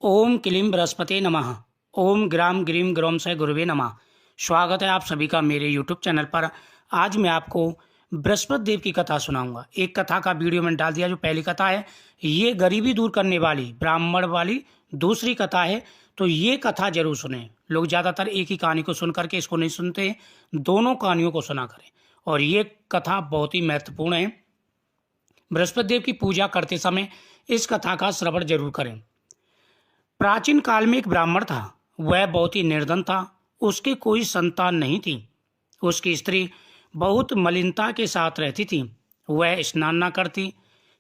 ओम क्लीं बृहस्पते नमः। ओम ग्राम ग्रीम ग्रोम से गुरुवे नमः। स्वागत है आप सभी का मेरे यूट्यूब चैनल पर। आज मैं आपको बृहस्पति देव की कथा सुनाऊंगा। एक कथा का वीडियो मैंने डाल दिया। जो पहली कथा है ये गरीबी दूर करने वाली ब्राह्मण वाली दूसरी कथा है, तो ये कथा जरूर सुने। लोग ज़्यादातर एक ही कहानी को सुन करके इसको नहीं सुनते, दोनों कहानियों को सुना करें। और ये कथा बहुत ही महत्वपूर्ण है। बृहस्पति देव की पूजा करते समय इस कथा का श्रवण जरूर करें। प्राचीन काल में एक ब्राह्मण था। वह बहुत ही निर्धन था। उसकी कोई संतान नहीं थी। उसकी स्त्री बहुत मलिनता के साथ रहती थी। वह स्नान न करती,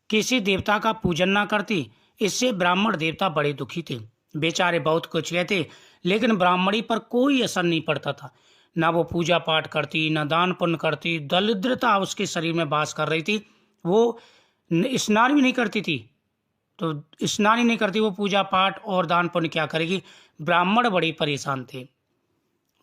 किसी देवता का पूजन न करती। इससे ब्राह्मण देवता बड़े दुखी थे। बेचारे बहुत कुछ कहते, लेकिन ब्राह्मणी पर कोई असर नहीं पड़ता था। न वो पूजा पाठ करती, न दान पुण्य करती। दरिद्रता उसके शरीर में वास कर रही थी। वो स्नान भी नहीं करती थी, तो स्नान ही नहीं करती, वो पूजा पाठ और दान पुण्य क्या करेगी। ब्राह्मण बड़े परेशान थे,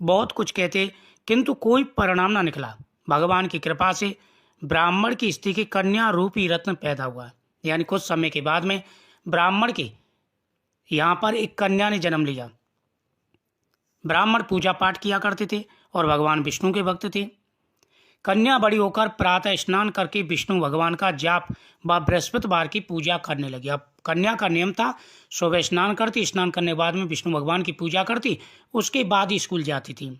बहुत कुछ कहते, किंतु कोई परिणाम ना निकला। भगवान की कृपा से ब्राह्मण की स्त्री की कन्या रूपी रत्न पैदा हुआ। यानी कुछ समय के बाद में ब्राह्मण के यहाँ पर एक कन्या ने जन्म लिया। ब्राह्मण पूजा पाठ किया करते थे और भगवान विष्णु के भक्त थे। कन्या बड़ी होकर प्रातः स्नान करके विष्णु भगवान का जाप व बृहस्पतिवार की पूजा करने लगी। अब कन्या का नियम था, सुबह स्नान करती, स्नान करने के बाद में विष्णु भगवान की पूजा करती, उसके बाद ही स्कूल जाती थी।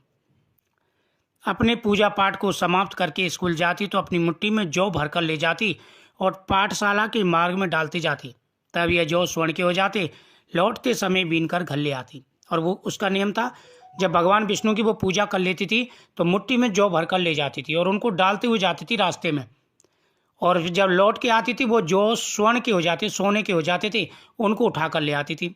अपने पूजा पाठ को समाप्त करके स्कूल जाती तो अपनी मुट्ठी में जौ भरकर ले जाती और पाठशाला के मार्ग में डालती जाती। तब यह जौ स्वर्ण के हो जाते। लौटते समय बीनकर घर ले आती। और वो उसका नियम था, जब भगवान विष्णु की वो पूजा कर लेती थी तो मुट्ठी में जौ भरकर ले जाती थी और उनको डालते हुए जाती थी रास्ते में। और जब लौट के आती थी वो जौ स्वर्ण के हो जाते, सोने के हो जाते थे, उनको उठा कर ले आती थी।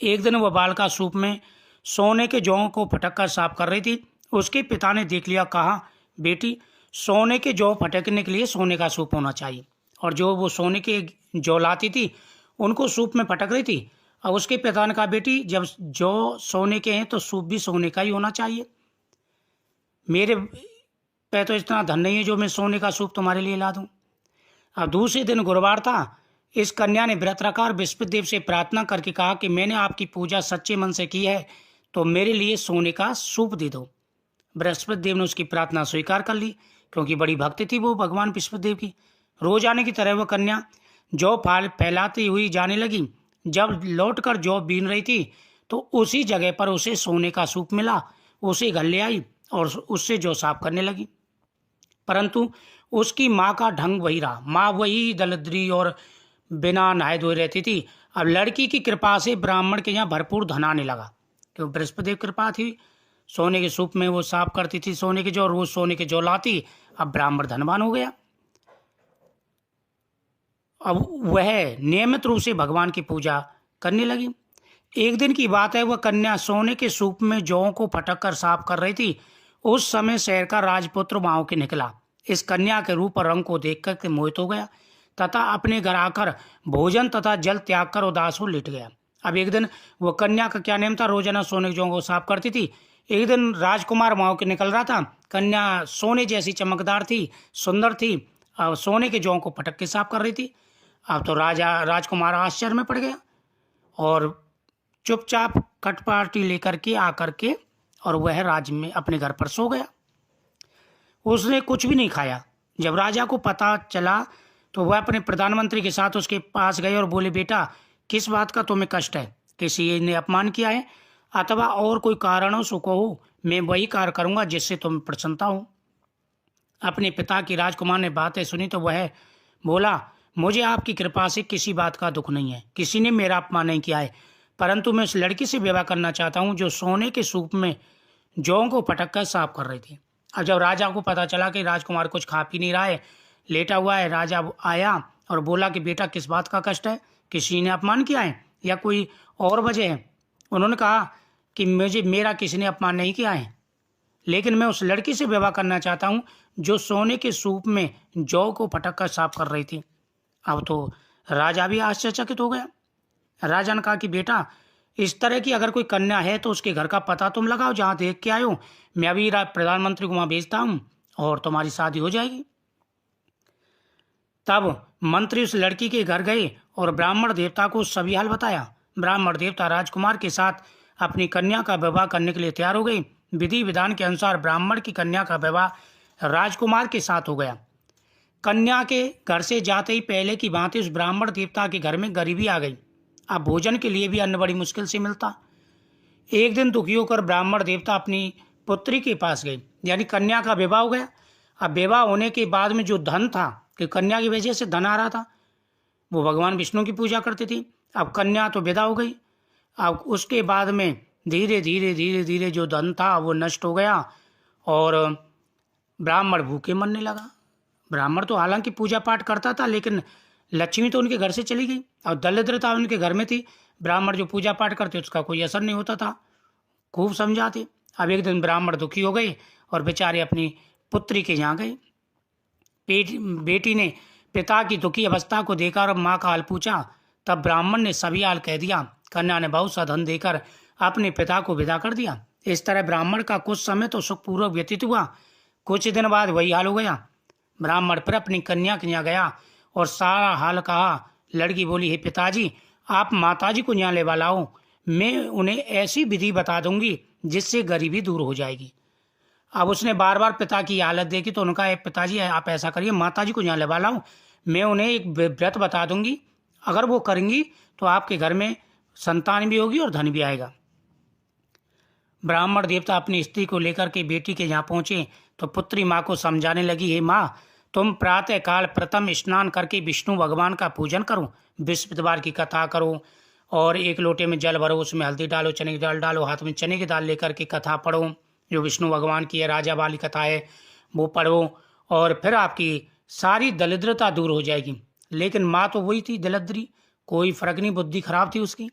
एक दिन वह बालिका सूप में सोने के जौ को फटक कर साफ कर रही थी। उसके पिता ने देख लिया, कहा, बेटी, सोने के जौ फटकने के लिए सोने का सूप होना चाहिए। और जो वो सोने के जौ लाती थी उनको सूप में फटक रही थी। अब उसके पिता ने कहा, बेटी, जब जौ सोने के हैं तो सूप भी सोने का ही होना चाहिए। मेरे पे तो इतना धन नहीं है जो मैं सोने का सूप तुम्हारे लिए ला दूं। अब दूसरे दिन गुरुवार था। इस कन्या ने व्रत रखा और बृहस्पति देव से प्रार्थना करके कहा कि मैंने आपकी पूजा सच्चे मन से की है, तो मेरे लिए सोने का सूप दे दो। बृहस्पति देव ने उसकी प्रार्थना स्वीकार कर ली, क्योंकि बड़ी भक्ति थी वो भगवान बृहस्पति देव की। रोजाने की तरह वह कन्या जौ फाल फैलाती हुई जाने लगी। जब लौटकर जौ बीन रही थी तो उसी जगह पर उसे सोने का सूप मिला। उसे घर ले आई और उससे जौ साफ करने लगी। परंतु उसकी माँ का ढंग वही रहा। माँ वही दरिद्री और बिना नहाए धोए रहती थी। अब लड़की की कृपा से ब्राह्मण के यहाँ भरपूर धन आने लगा, क्योंकि बृहस्पति देव कृपा थी। सोने के सूप में वो साफ करती थी सोने के जौ, रोज सोने के जौ लाती। अब ब्राह्मण धनवान हो गया। अब वह नियमित रूप से भगवान की पूजा करने लगी। एक दिन की बात है, वह कन्या सोने के सूप में जौ को फटक कर साफ कर रही थी। उस समय शहर का राजपुत्र वहां के निकला। इस कन्या के रूप और रंग को देखकर के मोहित हो गया तथा अपने घर आकर भोजन तथा जल त्याग कर उदास हो लेट गया। अब एक दिन वो कन्या का क्या नेम था, रोजाना सोने के जौ को साफ करती थी। एक दिन राजकुमार वहां के निकल रहा था। कन्या सोने जैसी चमकदार थी, सुंदर थी। अब सोने के जौ को फटक के साफ कर रही थी। अब तो राजकुमार आश्चर्य में पड़ गया और चुपचाप कटपाटी लेकर के आकर के और वह राज्य में अपने घर पर सो गया। उसने कुछ भी नहीं खाया। जब राजा को पता चला तो वह अपने प्रधानमंत्री के साथ उसके पास गए और बोले, बेटा, किस बात का तुम्हें कष्ट है? किसी ने अपमान किया है अथवा और कोई कारण हो सो कहो, मैं वही कार्य करूंगा जिससे तुम्हें प्रसन्नता हो। अपने पिता की राजकुमार ने बातें सुनी तो वह बोला, मुझे आपकी कृपा से किसी बात का दुख नहीं है। किसी ने मेरा अपमान नहीं किया है, परंतु मैं उस लड़की से विवाह करना चाहता हूँ जो सोने के सूप में जौ को पटक कर साफ कर रही थी। अब जब राजा को पता चला कि राजकुमार कुछ खा पी नहीं रहा है, लेटा हुआ है, राजा आया और बोला कि बेटा, किस बात का कष्ट है? किसी ने अपमान किया है या कोई और वजह है? उन्होंने कहा कि मेरा किसी ने अपमान नहीं किया है, लेकिन मैं उस लड़की से विवाह करना चाहता हूँ जो सोने के सूप में जौ को फटक कर साफ कर रही थी। अब तो राजा भी आश्चर्यचकित हो गया। राजा ने कहा कि बेटा, इस तरह की अगर कोई कन्या है तो उसके घर का पता तुम लगाओ, जहाँ देख के आयो। मैं अभी प्रधानमंत्री को वहाँ भेजता हूँ और तुम्हारी शादी हो जाएगी। तब मंत्री उस लड़की के घर गए और ब्राह्मण देवता को सभी हाल बताया। ब्राह्मण देवता राजकुमार के साथ अपनी कन्या का विवाह करने के लिए तैयार हो गई। विधि विधान के अनुसार ब्राह्मण की कन्या का विवाह राजकुमार के साथ हो गया। कन्या के घर से जाते ही पहले की भांति उस ब्राह्मण देवता के घर में गरीबी आ गई। अब भोजन के लिए भी अन्न बड़ी मुश्किल से मिलता। एक दिन दुखी होकर ब्राह्मण देवता अपनी पुत्री के पास गए, यानी कन्या का विवाह हो गया। अब विवाह होने के बाद में जो धन था, कि कन्या की वजह से धन आ रहा था, वो भगवान विष्णु की पूजा करती थी। अब कन्या तो विदा हो गई। अब उसके बाद में धीरे धीरे जो धन था वो नष्ट हो गया और ब्राह्मण भूखे मरने लगा। ब्राह्मण तो हालांकि पूजा पाठ करता था, लेकिन लक्ष्मी तो उनके घर से चली गई और दरिद्रता उनके घर में थी। ब्राह्मण जो पूजा पाठ करते उसका कोई असर नहीं होता था, खूब समझाते। अब एक दिन ब्राह्मण दुखी हो गए और बेचारे अपनी पुत्री के यहाँ गए। बेटी ने पिता की दुखी अवस्था को देखकर माँ का हाल पूछा। तब ब्राह्मण ने सभी हाल कह दिया। कन्या ने बहुत सा धन देकर अपने पिता को विदा कर दिया। इस तरह ब्राह्मण का कुछ समय तो सुखपूर्वक व्यतीत हुआ। कुछ दिन बाद वही हाल हो गया। ब्राह्मण फिर अपनी कन्या के यहाँ गया और सारा हाल कहा। लड़की बोली, हे पिताजी, आप माताजी को यहाँ ले लाओ, मैं उन्हें ऐसी विधि बता दूंगी जिससे गरीबी दूर हो जाएगी। अब उसने बार बार पिता की हालत देखी तो उनका, पिताजी आप ऐसा करिए, माताजी को यहाँ ले लाओ, मैं उन्हें एक व्रत बता दूंगी, अगर वो करेंगी तो आपके घर में संतान भी होगी और धन भी आएगा। ब्राह्मण देवता अपनी स्त्री को लेकर के बेटी के यहाँ पहुंचे तो पुत्री माँ को समझाने लगी, हे माँ, तुम प्रातः काल प्रथम स्नान करके विष्णु भगवान का पूजन करो, बृहस्पतिवार की कथा करो और एक लोटे में जल भरो, उसमें हल्दी डालो, चने की दाल डालो, हाथ में चने की दाल लेकर के कथा पढ़ो, जो विष्णु भगवान की है, राजा वाली कथा है, वो पढ़ो और फिर आपकी सारी दरिद्रता दूर हो जाएगी। लेकिन माँ तो वही थी दरिद्री, कोई फर्क नहीं, बुद्धि खराब थी उसकी।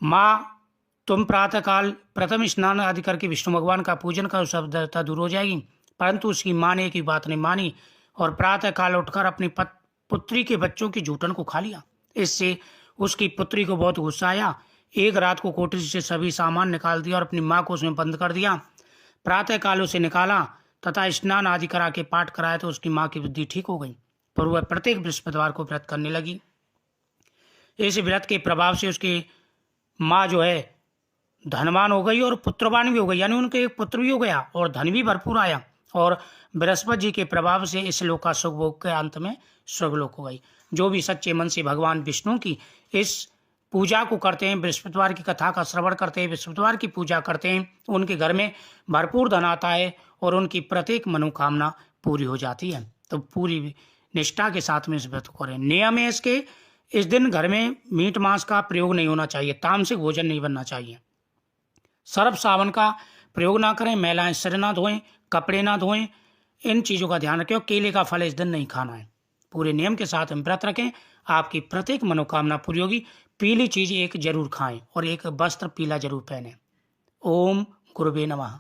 माँ, तुम प्रातःकाल प्रथम स्नान आदि करके विष्णु भगवान का पूजन करो, सब दरिद्रता दूर हो जाएगी। परंतु उसकी माँ ने की बात नहीं मानी और प्रातःकाल उठकर अपनी पुत्री के बच्चों की जूठन को खा लिया। इससे उसकी पुत्री को बहुत गुस्सा आया। एक रात को कोठरी से सभी सामान निकाल दिया और अपनी माँ को उसमें बंद कर दिया। प्रातःकाल उसे निकाला तथा स्नान आदि करा के पाठ कराया तो उसकी माँ की बुद्धि ठीक हो गई, पर वह प्रत्येक बृहस्पतिवार को व्रत करने लगी। इस व्रत के प्रभाव से उसकी माँ जो है धनवान हो गई और पुत्रवान भी हो गई, यानी उनके एक पुत्र भी हो गया और धन भी भरपूर आया। और बृहस्पति जी के प्रभाव से इस लोक का सुख भोग के अंत में स्वर्गलोक हो गई। जो भी सच्चे मन से भगवान विष्णु की इस पूजा को करते हैं, बृहस्पतिवार की कथा का श्रवण करते हैं, बृहस्पतिवार की पूजा करते हैं, उनके घर में भरपूर धन आता है और उनकी प्रत्येक मनोकामना पूरी हो जाती है। तो पूरी निष्ठा के साथ में इस व्रत को करें। नियम है इसके, इस दिन घर में मीट मांस का प्रयोग नहीं होना चाहिए, तामसिक भोजन नहीं बनना चाहिए, सर्फ साबुन का प्रयोग ना करें, महिलाएं सिर ना धोएं, कपड़े ना धोएं, इन चीज़ों का ध्यान रखें। और केले का फल इस दिन नहीं खाना है। पूरे नियम के साथ हम व्रत रखें, आपकी प्रत्येक मनोकामना पूरी होगी। पीली चीज़ एक जरूर खाएं और एक वस्त्र पीला जरूर पहनें। ओम गुरुवे नमः।